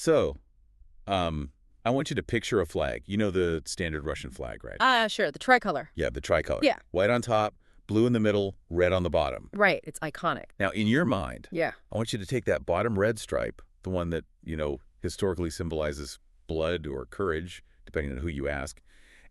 So, I want you to picture a flag. You know the standard Russian flag, right? Sure, the tricolor. Yeah, the tricolor. Yeah. White on top, blue in the middle, red on the bottom. Right, it's iconic. Now, in your mind, Yeah. I want you to take that bottom red stripe, the one that, historically symbolizes blood or courage, depending on who you ask,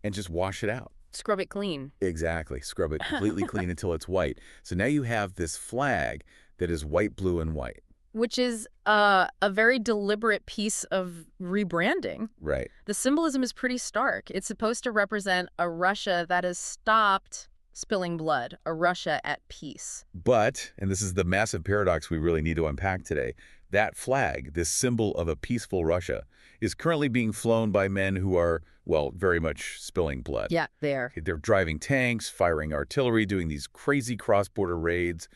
and just wash it out. Scrub it clean. Exactly. Scrub it completely clean until it's white. So now you have this flag that is white, blue, and white. Which is a very deliberate piece of rebranding. Right. The symbolism is pretty stark. It's supposed to represent a Russia that has stopped spilling blood, a Russia at peace. But, and this is the massive paradox we really need to unpack today, that flag, this symbol of a peaceful Russia, is currently being flown by men who are, well, very much spilling blood. Yeah, there. They're driving tanks, firing artillery, doing these crazy cross-border raids.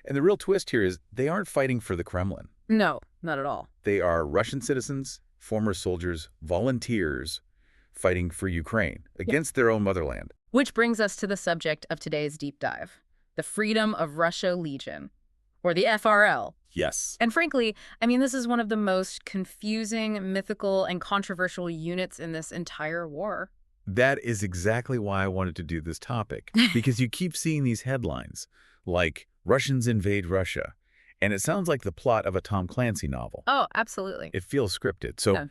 And the real twist here is they aren't fighting for the Kremlin. No, not at all. They are Russian citizens, former soldiers, volunteers fighting for Ukraine against their own motherland. Which brings us to the subject of today's deep dive, the Freedom of Russia Legion, or the FRL. Yes. And frankly, this is one of the most confusing, mythical, and controversial units in this entire war. That is exactly why I wanted to do this topic, because you keep seeing these headlines like Russians invade Russia, and it sounds like the plot of a Tom Clancy novel. Oh, absolutely. It feels scripted. So Yeah.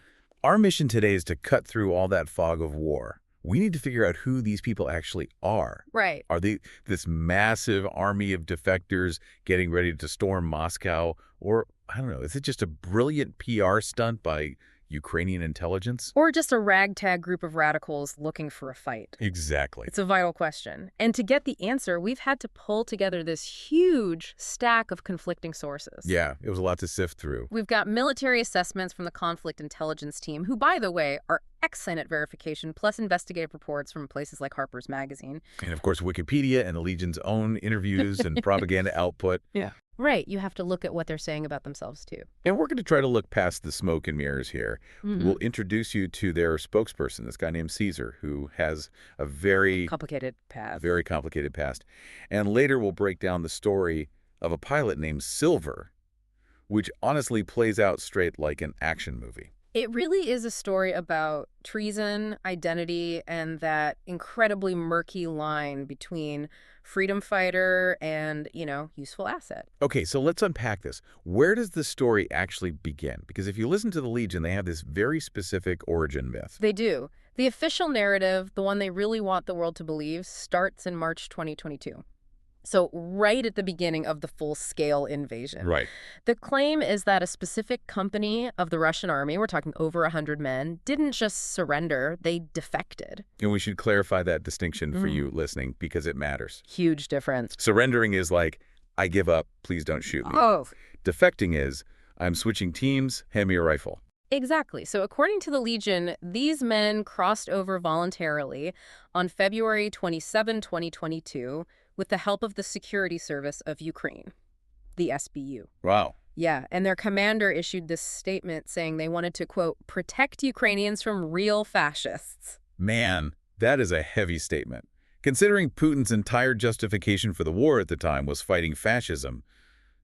Our mission today is to cut through all that fog of war. We need to figure out who these people actually are. Right. Are they this massive army of defectors getting ready to storm Moscow? Or, I don't know, is it just a brilliant PR stunt by Ukrainian intelligence? Or just a ragtag group of radicals looking for a fight? Exactly. It's a vital question. And to get the answer, we've had to pull together this huge stack of conflicting sources. Yeah, it was a lot to sift through. We've got military assessments from the conflict intelligence team, who, by the way, are excellent at verification, plus investigative reports from places like Harper's Magazine. And of course, Wikipedia and the Legion's own interviews and propaganda output. Yeah. Right. You have to look at what they're saying about themselves, too. And we're going to try to look past the smoke and mirrors here. We'll introduce you to their spokesperson, this guy named Caesar, who has a very complicated past. And later we'll break down the story of a pilot named Silver, which honestly plays out straight like an action movie. It really is a story about treason, identity, and that incredibly murky line between freedom fighter and, useful asset. Okay, so let's unpack this. Where does the story actually begin? Because if you listen to the Legion, they have this very specific origin myth. They do. The official narrative, the one they really want the world to believe, starts in March 2022. So right at the beginning of the full-scale invasion. Right. The claim is that a specific company of the Russian army, we're talking over 100 men, didn't just surrender, they defected. And we should clarify that distinction for you listening because it matters. Huge difference. Surrendering is like, I give up, please don't shoot me. Oh. Defecting is, I'm switching teams, hand me a rifle. Exactly. So according to the Legion, these men crossed over voluntarily on February 27, 2022, with the help of the Security Service of Ukraine, the SBU. Wow. Yeah, and their commander issued this statement saying they wanted to, quote, protect Ukrainians from real fascists. Man, that is a heavy statement. Considering Putin's entire justification for the war at the time was fighting fascism,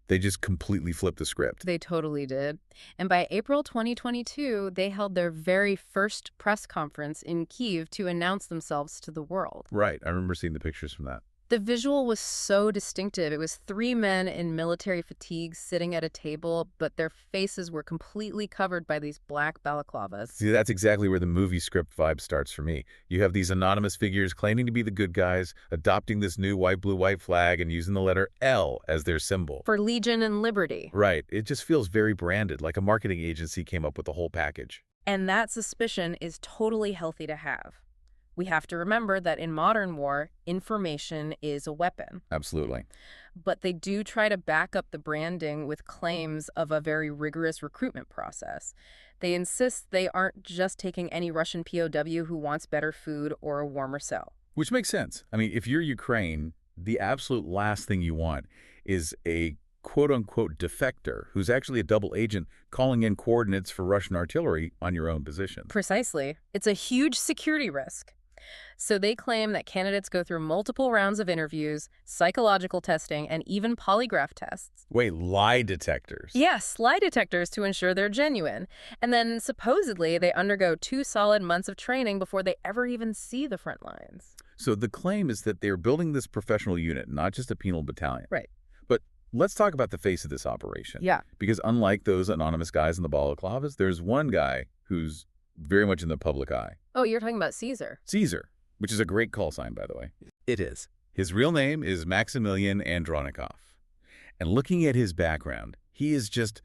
they just completely flipped the script. They totally did. And by April 2022, they held their very first press conference in Kyiv to announce themselves to the world. Right. I remember seeing the pictures from that. The visual was so distinctive. It was 3 men in military fatigues sitting at a table, but their faces were completely covered by these black balaclavas. See, that's exactly where the movie script vibe starts for me. You have these anonymous figures claiming to be the good guys, adopting this new white, blue, white flag and using the letter L as their symbol. For Legion and Liberty. Right. It just feels very branded, like a marketing agency came up with the whole package. And that suspicion is totally healthy to have. We have to remember that in modern war, information is a weapon. Absolutely. But they do try to back up the branding with claims of a very rigorous recruitment process. They insist they aren't just taking any Russian POW who wants better food or a warmer cell. Which makes sense. I mean, if you're Ukraine, the absolute last thing you want is a quote-unquote defector who's actually a double agent calling in coordinates for Russian artillery on your own position. Precisely. It's a huge security risk. So they claim that candidates go through multiple rounds of interviews, psychological testing, and even polygraph tests. Wait, lie detectors? Yes, lie detectors to ensure they're genuine. And then supposedly they undergo 2 solid months of training before they ever even see the front lines. So the claim is that they're building this professional unit, not just a penal battalion. Right. But let's talk about the face of this operation. Yeah. Because unlike those anonymous guys in the balaclavas, there's one guy who's very much in the public eye. Oh, you're talking about Caesar. Caesar, which is a great call sign, by the way. It is. His real name is Maximilian Andronnikov. And looking at his background, he is just,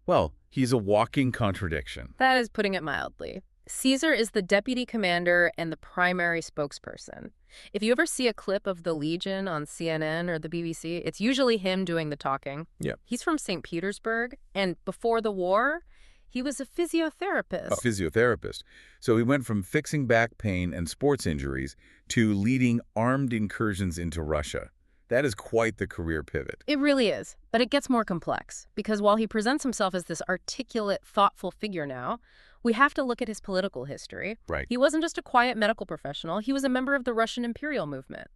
well, he's a walking contradiction. That is putting it mildly. Caesar is the deputy commander and the primary spokesperson. If you ever see a clip of the Legion on CNN or the BBC, it's usually him doing the talking. Yeah. He's from St. Petersburg, and before the war, he was a physiotherapist. A physiotherapist. So he went from fixing back pain and sports injuries to leading armed incursions into Russia. That is quite the career pivot. It really is, but it gets more complex, because while he presents himself as this articulate, thoughtful figure now, we have to look at his political history. Right. He wasn't just a quiet medical professional. He was a member of the Russian imperial movement,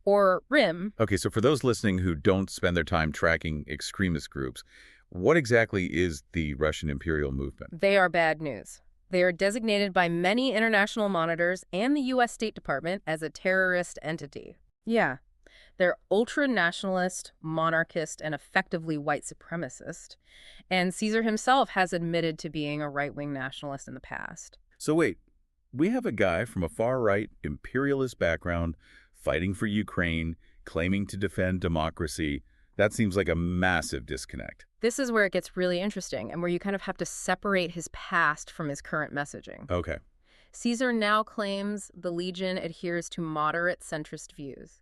or RIM. Okay, so for those listening who don't spend their time tracking extremist groups, what exactly is the Russian imperial movement? They are bad news. They are designated by many international monitors and the U.S. State Department as a terrorist entity. Yeah. They're ultra-nationalist, monarchist, and effectively white supremacist. And Caesar himself has admitted to being a right-wing nationalist in the past. So wait, we have a guy from a far-right imperialist background fighting for Ukraine, claiming to defend democracy. That seems like a massive disconnect. This is where it gets really interesting and where you kind of have to separate his past from his current messaging. Okay. Caesar now claims the Legion adheres to moderate centrist views.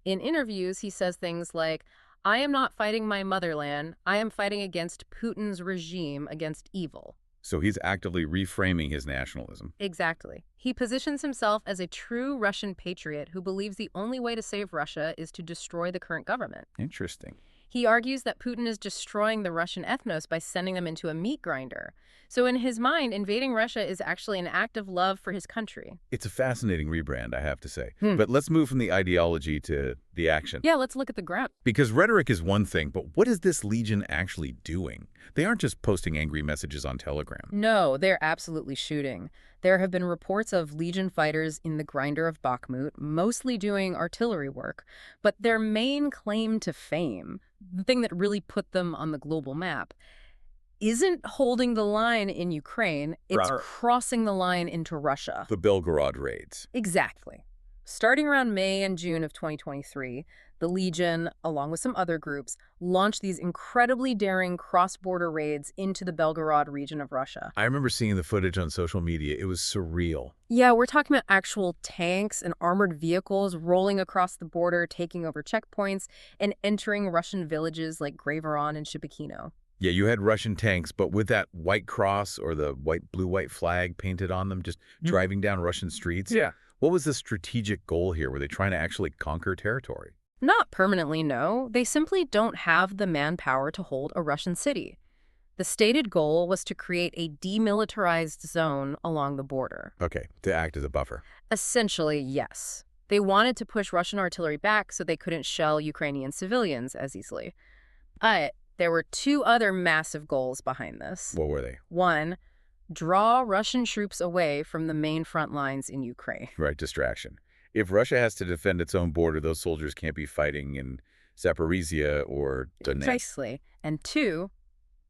In interviews, he says things like, "I am not fighting my motherland. I am fighting against Putin's regime, against evil." So he's actively reframing his nationalism. Exactly. He positions himself as a true Russian patriot who believes the only way to save Russia is to destroy the current government. Interesting. He argues that Putin is destroying the Russian ethnos by sending them into a meat grinder. So in his mind, invading Russia is actually an act of love for his country. It's a fascinating rebrand, I have to say. But let's move from the ideology to the action. Yeah, let's look at the ground. Because rhetoric is one thing, but what is this Legion actually doing? They aren't just posting angry messages on Telegram. No, they're absolutely shooting. There have been reports of Legion fighters in the grinder of Bakhmut, mostly doing artillery work. But their main claim to fame, the thing that really put them on the global map, isn't holding the line in Ukraine, it's crossing the line into Russia. The Belgorod raids. Exactly. Starting around May and June of 2023, the Legion, along with some other groups, launched these incredibly daring cross-border raids into the Belgorod region of Russia. I remember seeing the footage on social media. It was surreal. Yeah, we're talking about actual tanks and armored vehicles rolling across the border, taking over checkpoints, and entering Russian villages like Graveron and Shibakino. Yeah, you had Russian tanks, but with that white cross or the blue-white flag painted on them, just driving down Russian streets. Yeah. What was the strategic goal here? Were they trying to actually conquer territory? Not permanently, no. They simply don't have the manpower to hold a Russian city. The stated goal was to create a demilitarized zone along the border. Okay, to act as a buffer. Essentially, yes. They wanted to push Russian artillery back so they couldn't shell Ukrainian civilians as easily. But there were 2 other massive goals behind this. What were they? 1, draw Russian troops away from the main front lines in Ukraine. Right, distraction. If Russia has to defend its own border, those soldiers can't be fighting in Zaporizhia or Donetsk. Precisely. And 2,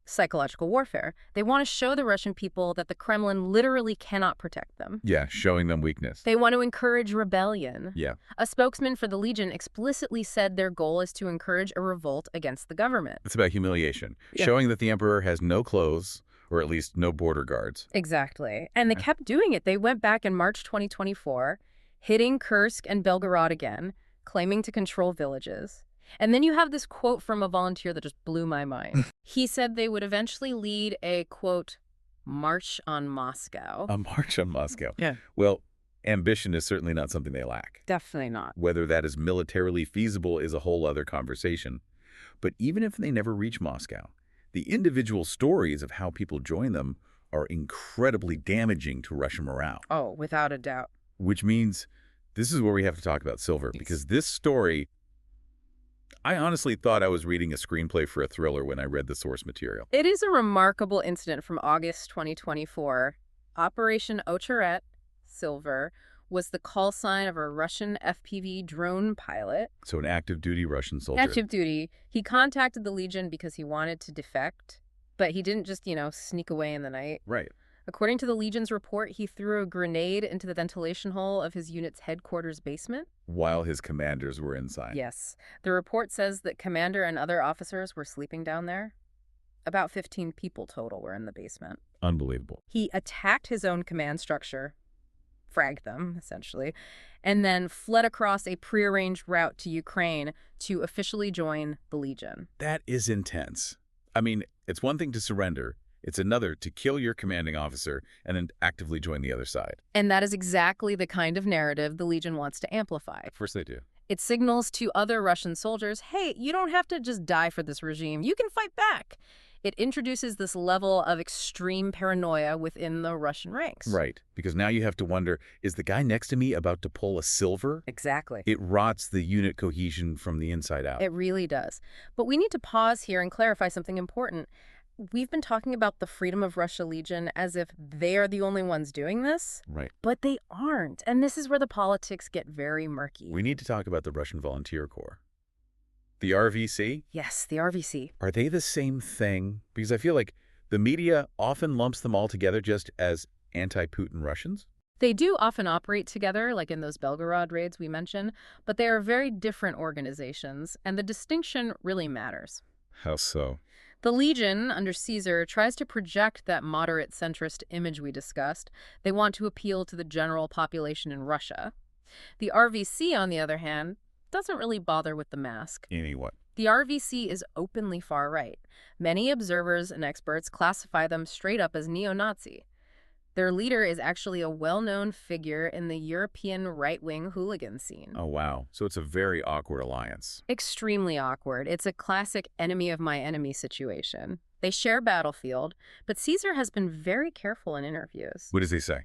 psychological warfare. They want to show the Russian people that the Kremlin literally cannot protect them. Yeah, showing them weakness. They want to encourage rebellion. Yeah. A spokesman for the Legion explicitly said their goal is to encourage a revolt against the government. It's about humiliation, Yeah. showing that the emperor has no clothes, or at least no border guards. Exactly. And they kept doing it. They went back in March 2024, hitting Kursk and Belgorod again, claiming to control villages. And then you have this quote from a volunteer that just blew my mind. He said they would eventually lead a, quote, march on Moscow. A march on Moscow. Yeah. Well, ambition is certainly not something they lack. Definitely not. Whether that is militarily feasible is a whole other conversation. But even if they never reach Moscow, the individual stories of how people join them are incredibly damaging to Russian morale. Oh, without a doubt. Which means This is where we have to talk about silver, Yes. because this story, I honestly thought I was reading a screenplay for a thriller when I read the source material. It is a remarkable incident from August 2024. Operation Ocherette, Silver, was the call sign of a Russian FPV drone pilot. So an active duty Russian soldier. Active duty. He contacted the Legion because he wanted to defect, but he didn't just, sneak away in the night. Right. According to the Legion's report, he threw a grenade into the ventilation hole of his unit's headquarters basement. While his commanders were inside. Yes. The report says that commander and other officers were sleeping down there. About 15 people total were in the basement. Unbelievable. He attacked his own command structure, fragged them, essentially, and then fled across a prearranged route to Ukraine to officially join the Legion. That is intense. I mean, it's one thing to surrender. It's another to kill your commanding officer and then actively join the other side. And that is exactly the kind of narrative the Legion wants to amplify. Of course they do. It signals to other Russian soldiers, hey, you don't have to just die for this regime. You can fight back. It introduces this level of extreme paranoia within the Russian ranks. Right, because now you have to wonder, is the guy next to me about to pull a silver? Exactly. It rots the unit cohesion from the inside out. It really does. But we need to pause here and clarify something important. We've been talking about the Freedom of Russia Legion as if they are the only ones doing this. Right. But they aren't. And this is where the politics get very murky. We need to talk about the Russian Volunteer Corps. The RVC? Yes, the RVC. Are they the same thing? Because I feel like the media often lumps them all together just as anti-Putin Russians. They do often operate together, like in those Belgorod raids we mentioned, but they are very different organizations, and the distinction really matters. How so? The Legion, under Caesar, tries to project that moderate centrist image we discussed. They want to appeal to the general population in Russia. The RVC, on the other hand, doesn't really bother with the mask. Any what? The RVC is openly far-right. Many observers and experts classify them straight up as neo-Nazi. Their leader is actually a well-known figure in the European right-wing hooligan scene. Oh, wow. So it's a very awkward alliance. Extremely awkward. It's a classic enemy of my enemy situation. They share battlefield, but Caesar has been very careful in interviews. What does he say?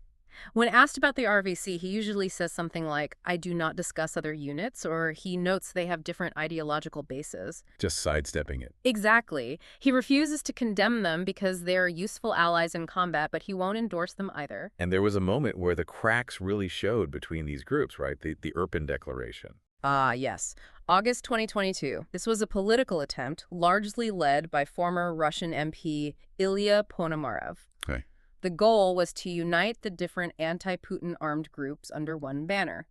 When asked about the RVC, he usually says something like, I do not discuss other units, or he notes they have different ideological bases. Just sidestepping it. Exactly. He refuses to condemn them because they're useful allies in combat, but he won't endorse them either. And there was a moment where the cracks really showed between these groups, right? The Irpin Declaration. Ah, yes. August 2022. This was a political attempt, largely led by former Russian MP Ilya Ponomarev. Okay. The goal was to unite the different anti-Putin armed groups under one banner.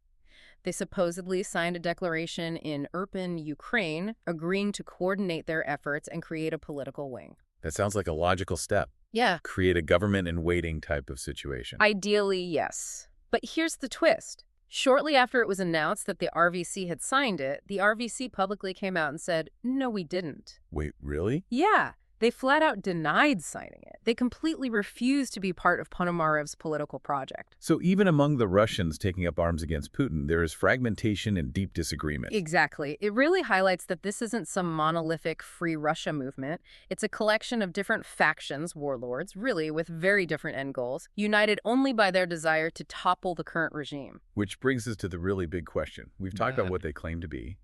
They supposedly signed a declaration in Irpin, Ukraine, agreeing to coordinate their efforts and create a political wing. That sounds like a logical step. Yeah. Create a government in waiting type of situation. Ideally, yes. But here's the twist. Shortly after it was announced that the RVC had signed it, the RVC publicly came out and said, no, we didn't. Wait, really? Yeah. They flat out denied signing it. They completely refused to be part of Ponomarev's political project. So even among the Russians taking up arms against Putin, there is fragmentation and deep disagreement. Exactly. It really highlights that this isn't some monolithic free Russia movement. It's a collection of different factions, warlords, really, with very different end goals, united only by their desire to topple the current regime. Which brings us to the really big question. We've talked about what they claim to be,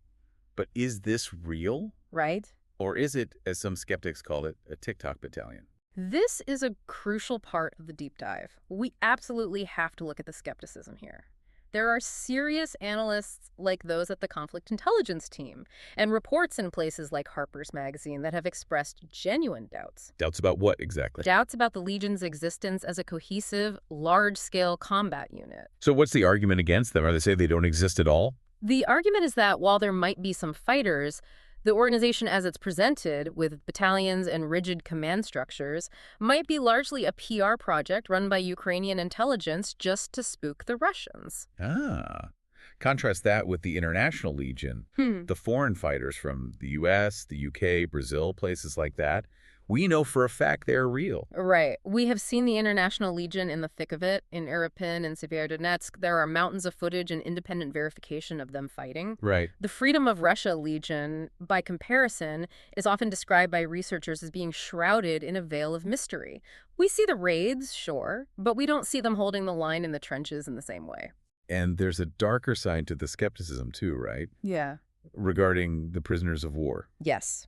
but is this real? Right? Or is it, as some skeptics call it, a TikTok battalion? This is a crucial part of the deep dive. We absolutely have to look at the skepticism here. There are serious analysts like those at the Conflict Intelligence Team and reports in places like Harper's Magazine that have expressed genuine doubts. Doubts about what exactly? Doubts about the Legion's existence as a cohesive, large-scale combat unit. So what's the argument against them? Are they saying they don't exist at all? The argument is that while there might be some fighters, the organization as it's presented, with battalions and rigid command structures, might be largely a PR project run by Ukrainian intelligence just to spook the Russians. Ah. Contrast that with the International Legion, the foreign fighters from the US, the UK, Brazil, places like that. We know for a fact they're real. Right. We have seen the International Legion in the thick of it. In Irpin and Severodonetsk, there are mountains of footage and independent verification of them fighting. Right. The Freedom of Russia Legion, by comparison, is often described by researchers as being shrouded in a veil of mystery. We see the raids, sure, but we don't see them holding the line in the trenches in the same way. And there's a darker side to the skepticism too, right? Yeah. Regarding the prisoners of war. Yes.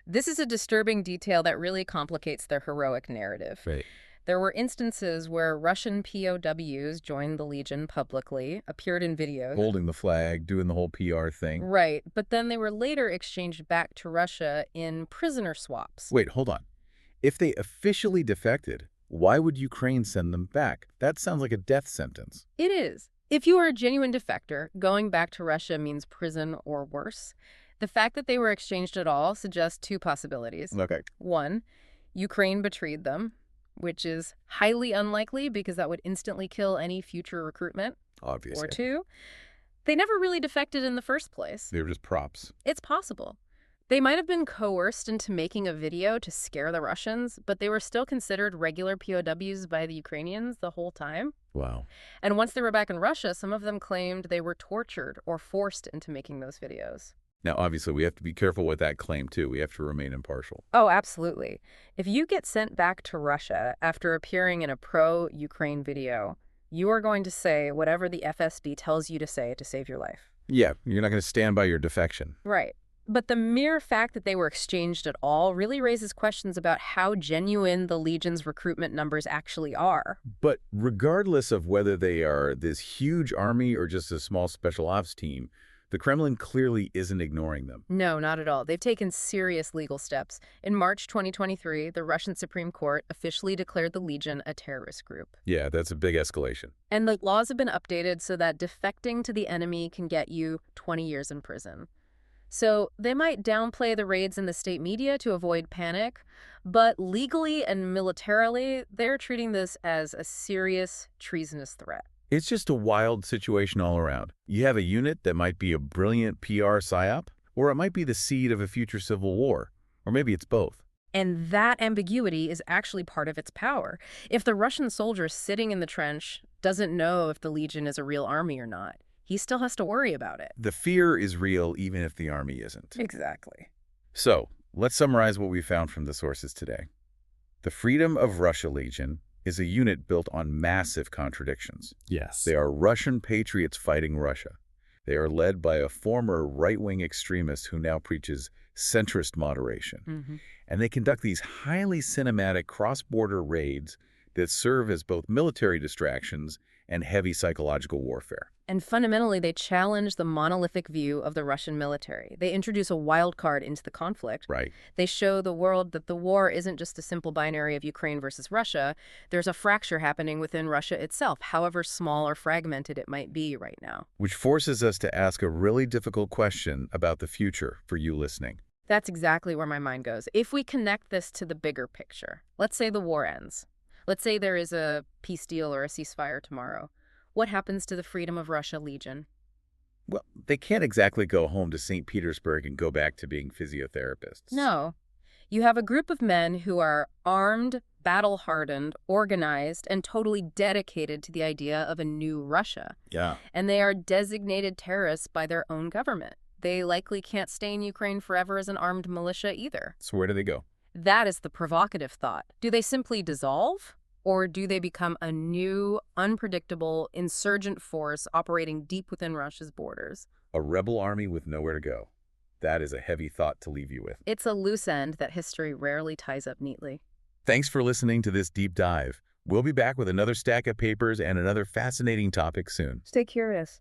This is a disturbing detail that really complicates their heroic narrative. Right. There were instances where Russian POWs joined the Legion publicly, appeared in videos. Holding the flag, doing the whole PR thing. Right, but then they were later exchanged back to Russia in prisoner swaps. Wait, hold on. If they officially defected, why would Ukraine send them back? That sounds like a death sentence. It is. If you are a genuine defector, going back to Russia means prison or worse. The fact that they were exchanged at all suggests two possibilities. Okay. One, Ukraine betrayed them, which is highly unlikely because that would instantly kill any future recruitment. Obviously. Or two, they never really defected in the first place. They were just props. It's possible. They might have been coerced into making a video to scare the Russians, but they were still considered regular POWs by the Ukrainians the whole time. Wow. And once they were back in Russia, some of them claimed they were tortured or forced into making those videos. Now, obviously, we have to be careful with that claim, too. We have to remain impartial. Oh, absolutely. If you get sent back to Russia after appearing in a pro-Ukraine video, you are going to say whatever the FSB tells you to say to save your life. Yeah, you're not going to stand by your defection. Right. But the mere fact that they were exchanged at all really raises questions about how genuine the Legion's recruitment numbers actually are. But regardless of whether they are this huge army or just a small special ops team, the Kremlin clearly isn't ignoring them. No, not at all. They've taken serious legal steps. In March 2023, the Russian Supreme Court officially declared the Legion a terrorist group. Yeah, that's a big escalation. And the laws have been updated so that defecting to the enemy can get you 20 years in prison. So they might downplay the raids in the state media to avoid panic, but legally and militarily, they're treating this as a serious treasonous threat. It's just a wild situation all around. You have a unit that might be a brilliant PR psyop, or it might be the seed of a future civil war, or maybe it's both. And that ambiguity is actually part of its power. If the Russian soldier sitting in the trench doesn't know if the Legion is a real army or not, he still has to worry about it. The fear is real even if the army isn't. Exactly. So, let's summarize what we found from the sources today. The Freedom of Russia Legion is a unit built on massive contradictions. Yes. They are Russian patriots fighting Russia. They are led by a former right-wing extremist who now preaches centrist moderation. And they conduct these highly cinematic cross-border raids that serve as both military distractions and heavy psychological warfare. And fundamentally, they challenge the monolithic view of the Russian military. They introduce a wild card into the conflict. Right. They show the world that the war isn't just a simple binary of Ukraine versus Russia. There's a fracture happening within Russia itself, however small or fragmented it might be right now. Which forces us to ask a really difficult question about the future for you listening. That's exactly where my mind goes. If we connect this to the bigger picture, let's say the war ends. Let's say there is a peace deal or a ceasefire tomorrow. What happens to the Freedom of Russia Legion? Well, they can't exactly go home to St. Petersburg and go back to being physiotherapists. No. You have a group of men who are armed, battle-hardened, organized, and totally dedicated to the idea of a new Russia. Yeah. And they are designated terrorists by their own government. They likely can't stay in Ukraine forever as an armed militia either. So where do they go? That is the provocative thought. Do they simply dissolve? Or do they become a new, unpredictable, insurgent force operating deep within Russia's borders? A rebel army with nowhere to go. That is a heavy thought to leave you with. It's a loose end that history rarely ties up neatly. Thanks for listening to this deep dive. We'll be back with another stack of papers and another fascinating topic soon. Stay curious.